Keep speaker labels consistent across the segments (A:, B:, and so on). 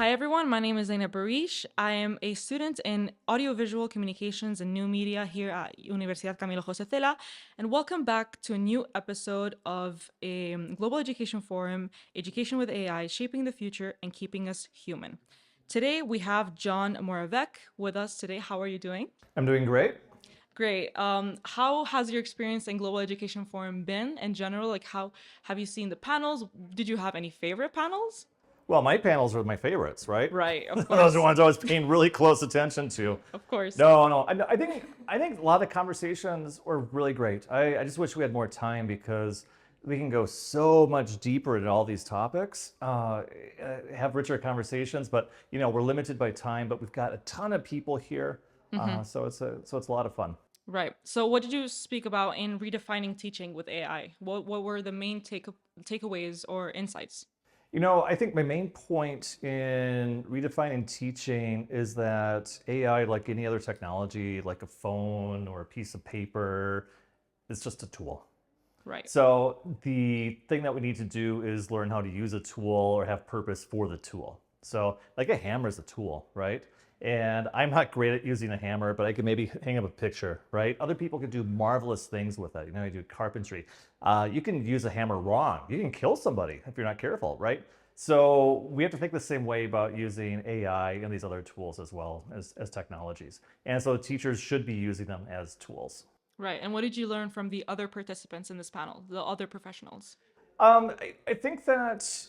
A: Hi everyone, my name is Zainab Barish. I am a student in audiovisual communications and new media here at Universidad Camilo José Cela, and welcome back to a new episode of a Global Education Forum, Education with AI, Shaping the Future and Keeping Us Human. Today we have John Moravec with us today. How are you doing?
B: I'm doing great.
A: Great. How has your experience in Global Education Forum been in general? Like, how have you seen the panels? Did you have any favorite panels?
B: Well, my panels are my favorites, right?
A: Right, of
B: Those are the
A: course.
B: ones I was paying really close attention to.
A: Of course.
B: No. I think a lot of the conversations were really great. I just wish we had more time because we can go so much deeper into all these topics, have richer conversations. But we're limited by time. But we've got a ton of people here, so it's a lot of fun.
A: Right. So, what did you speak about in redefining teaching with AI? What were the main takeaways or insights?
B: I think my main point in redefining teaching is that AI, like any other technology, like a phone or a piece of paper, is just a tool.
A: Right.
B: So the thing that we need to do is learn how to use a tool or have purpose for the tool. So like a hammer is a tool, right? And I'm not great at using a hammer, but I can maybe hang up a picture, right? Other people can do marvelous things with it. You do carpentry. You can use a hammer wrong. You can kill somebody if you're not careful, right? So we have to think the same way about using AI and these other tools as well as technologies. And so teachers should be using them as tools.
A: Right. And what did you learn from the other participants in this panel, the other professionals?
B: I think that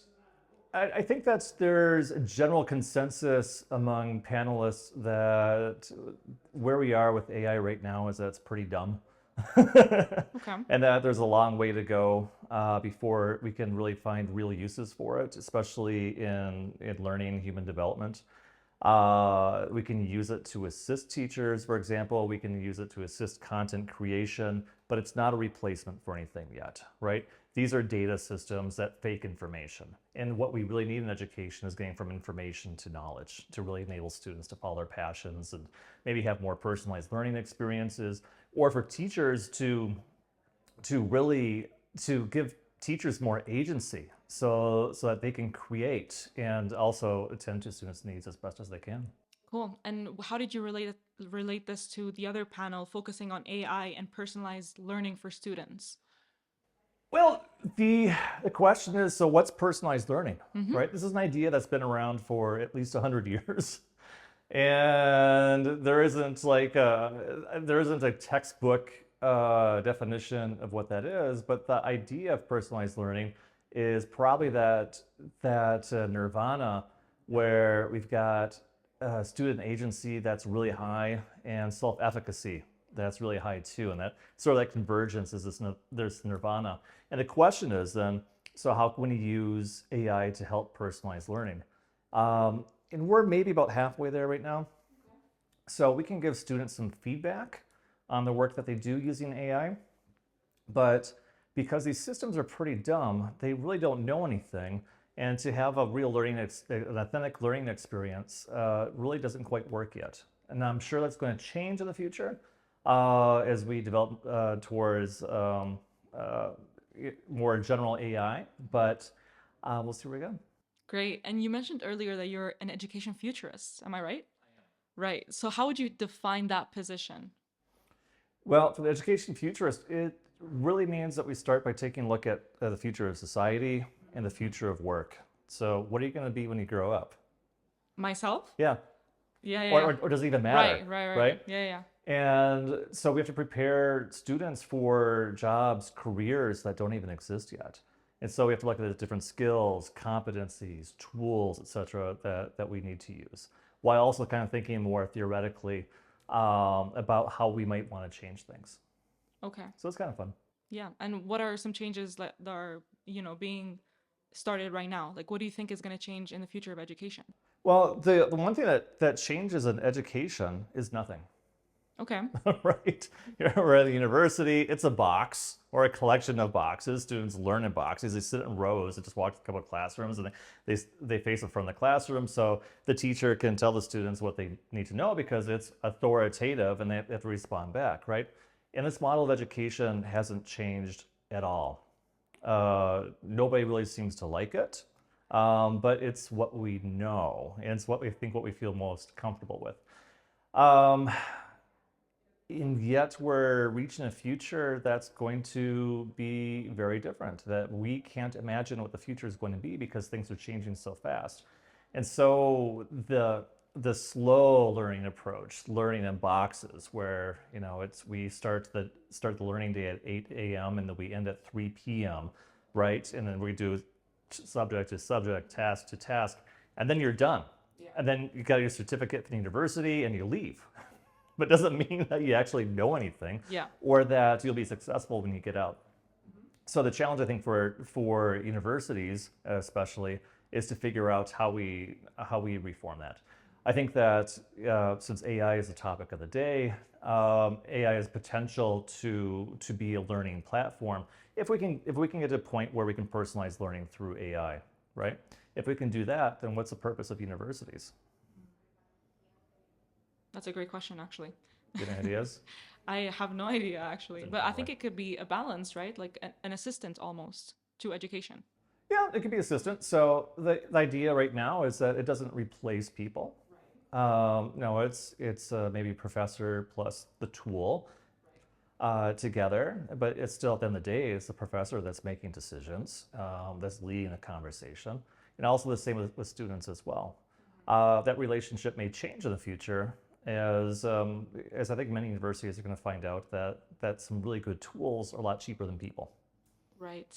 B: I think that there's a general consensus among panelists that where we are with AI right now is that it's pretty dumb.
A: Okay.
B: And that there's a long way to go before we can really find real uses for it, especially in learning human development. We can use it to assist teachers, for example. We can use it to assist content creation, but it's not a replacement for anything yet, right? These are data systems that fake information. And what we really need in education is getting from information to knowledge to really enable students to follow their passions and maybe have more personalized learning experiences, or for teachers to really to give teachers more agency so that they can create and also attend to students' needs as best as they can.
A: Cool. And how did you relate this to the other panel focusing on AI and personalized learning for students?
B: Well, the question is, so what's personalized learning, right? This is an idea that's been around for at least 100 years. And there isn't a textbook definition of what that is, but the idea of personalized learning is probably that nirvana where we've got student agency that's really high and self-efficacy that's really high too, and that sort of that convergence is there's nirvana. And the question is then, so how can we use AI to help personalize learning? And we're maybe about halfway there right now. So we can give students some feedback on the work that they do using AI, but because these systems are pretty dumb, they really don't know anything. And to have a real an authentic learning experience really doesn't quite work yet. And I'm sure that's going to change in the future as we develop towards more general AI, but we'll see where we go.
A: Great. And you mentioned earlier that you're an education futurist. Am I right? Right. So, how would you define that position?
B: Well, for the education futurist, it really means that we start by taking a look at the future of society and the future of work. So, what are you going to be when you grow up?
A: Myself?
B: Yeah.
A: Yeah, yeah.
B: Or does it even matter?
A: Right. Yeah, yeah.
B: And so we have to prepare students for jobs, careers that don't even exist yet. And so we have to look at the different skills, competencies, tools, et cetera, that we need to use, while also kind of thinking more theoretically about how we might want to change things.
A: Okay.
B: So it's kind of fun.
A: Yeah. And what are some changes that are, being started right now? Like, what do you think is going to change in the future of education?
B: Well, the one thing that changes in education is nothing.
A: Okay.
B: Right? We're at the university, it's a box or a collection of boxes. Students learn in boxes. They sit in rows and just walk to a couple of classrooms, and they face in front of the classroom. So the teacher can tell the students what they need to know because it's authoritative and they have to respond back, right? And this model of education hasn't changed at all. Nobody really seems to like it. but it's what we know, and it's what we feel most comfortable with. Um, and yet we're reaching a future that's going to be very different, that we can't imagine what the future is going to be because things are changing so fast. And so the slow learning approach, learning in boxes, where it's we start the learning day at 8 a.m. and then we end at 3 p.m., right? And then we do subject to subject, task to task, and then you're done. And then you got your certificate from the university and you leave. But it doesn't mean that you actually know anything,
A: Yeah.
B: or that you'll be successful when you get out. So the challenge, I think, for universities especially, is to figure out how we reform that. I think that since AI is the topic of the day, AI has potential to be a learning platform. If we can get to a point where we can personalize learning through AI, right? If we can do that, then what's the purpose of universities?
A: That's a great question, actually.
B: Do you have any ideas?
A: I have no idea, actually.
B: Then
A: But
B: tell
A: I
B: me.
A: think it could be a balance, right? Like an assistant almost to education.
B: Yeah, it could be assistant. So the idea right now is that it doesn't replace people. No, it's maybe professor plus the tool together, but it's still at the end of the day, it's the professor that's making decisions, that's leading the conversation, and also the same with students as well. That relationship may change in the future as I think many universities are going to find out that some really good tools are a lot cheaper than people.
A: Right.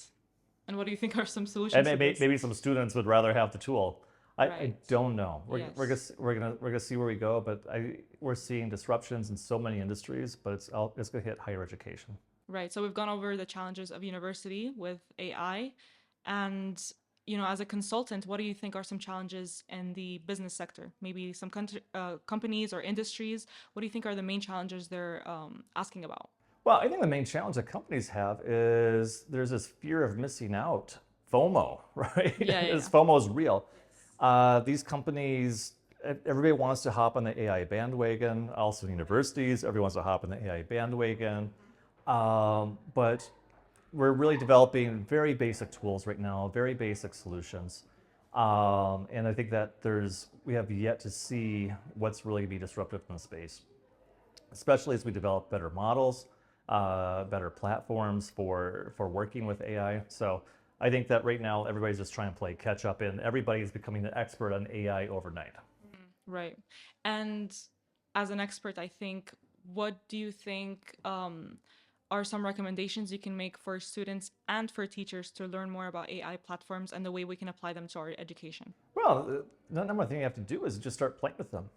A: And what do you think are some
B: And
A: solutions to this?
B: maybe some students would rather have the tool. I
A: Right.
B: don't know.
A: Yes.
B: We're gonna see where we go, but we're seeing disruptions in so many industries, but it's gonna hit higher education.
A: Right. So we've gone over the challenges of university with AI. And, as a consultant, what do you think are some challenges in the business sector? Maybe some companies or industries. What do you think are the main challenges they're asking about?
B: Well, I think the main challenge that companies have is there's this fear of missing out, FOMO, right?
A: Yeah, yeah,
B: This
A: yeah.
B: FOMO is real. These companies, everybody wants to hop on the AI bandwagon. Also, universities, everyone wants to hop on the AI bandwagon. But we're really developing very basic tools right now, very basic solutions. And I think that we have yet to see what's really going to be disruptive in the space, especially as we develop better models, better platforms for working with AI. So I think that right now everybody's just trying to play catch up, and everybody's becoming an expert on AI overnight.
A: Right. And as an expert, I think, what do you think are some recommendations you can make for students and for teachers to learn more about AI platforms and the way we can apply them to our education?
B: Well, the number one thing you have to do is just start playing with them.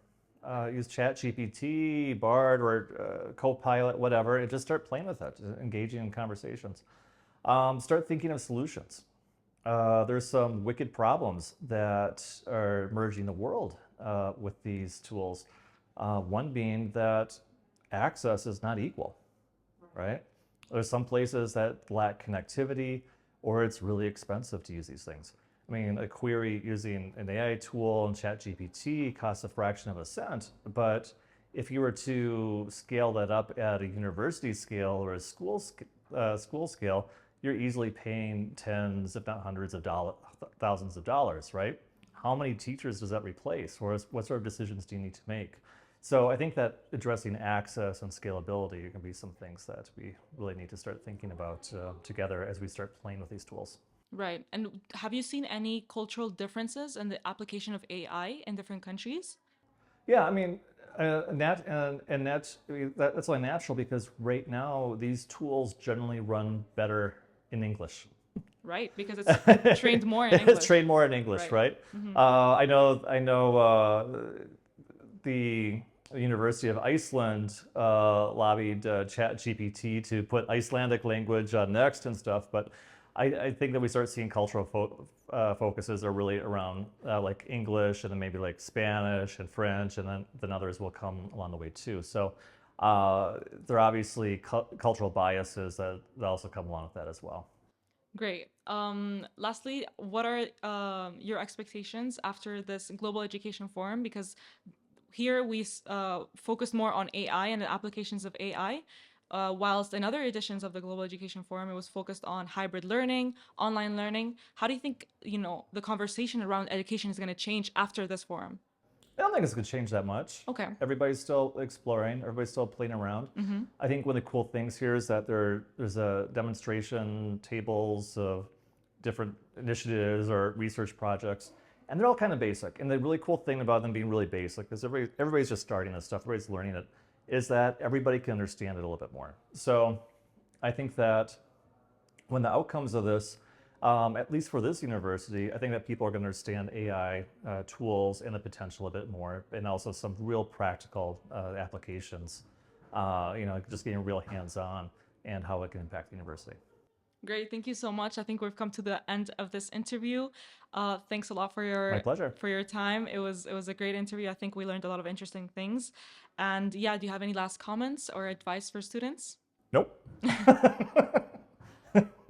B: Use ChatGPT, Bard, or Copilot, whatever, and just start playing with it, engaging in conversations. Start thinking of solutions. There's some wicked problems that are emerging in the world with these tools. One being that access is not equal, right? There's some places that lack connectivity, or it's really expensive to use these things. I mean, a query using an AI tool and ChatGPT costs a fraction of a cent, but if you were to scale that up at a university scale or a school scale, you're easily paying tens, if not hundreds of thousands of dollars, right? How many teachers does that replace, or what sort of decisions do you need to make? So I think that addressing access and scalability are going to be some things that we really need to start thinking about together as we start playing with these tools.
A: Right. And have you seen any cultural differences in the application of AI in different countries?
B: Yeah, I mean, that's only natural because right now these tools generally run better in English.
A: Right. Because it's trained more in
B: It's
A: English.
B: trained more in English,
A: Right.
B: right? I know. The University of Iceland lobbied ChatGPT to put Icelandic language on Next and stuff, but I think that we start seeing cultural focuses are really around like English, and then maybe like Spanish and French, and then others will come along the way too. So there are obviously cultural biases that also come along with that as well.
A: Great. Lastly, what are your expectations after this Global Education Forum? Because here we focus more on AI and the applications of AI. whilst in other editions of the Global Education Forum, it was focused on hybrid learning, online learning. How do you think, the conversation around education is going to change after this forum?
B: I don't think it's going to change that much.
A: Okay.
B: Everybody's still exploring. Everybody's still playing around. I think one of the cool things here is that there's a demonstration tables of different initiatives or research projects, and they're all kind of basic. And the really cool thing about them being really basic, because everybody's just starting this stuff, everybody's learning it, is that everybody can understand it a little bit more. So I think that when the outcomes of this, at least for this university, I think that people are going to understand AI tools and the potential a bit more, and also some real practical applications, just getting real hands-on and how it can impact the university.
A: Great, thank you so much. I think we've come to the end of this interview. Thanks a lot for
B: My pleasure.
A: for your time. It was a great interview. I think we learned a lot of interesting things. And yeah, do you have any last comments or advice for students?
B: Nope.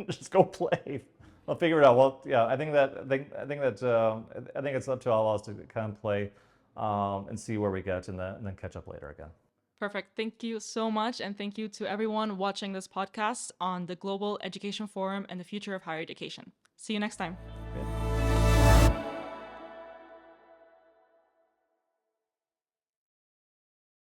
B: Just go play. I'll figure it out. Well, yeah, I think it's up to all of us to kind of play and see where we get, and then catch up later again.
A: Perfect. Thank you so much. And thank you to everyone watching this podcast on the Global Education Forum and the future of higher education. See you next time.
B: Okay.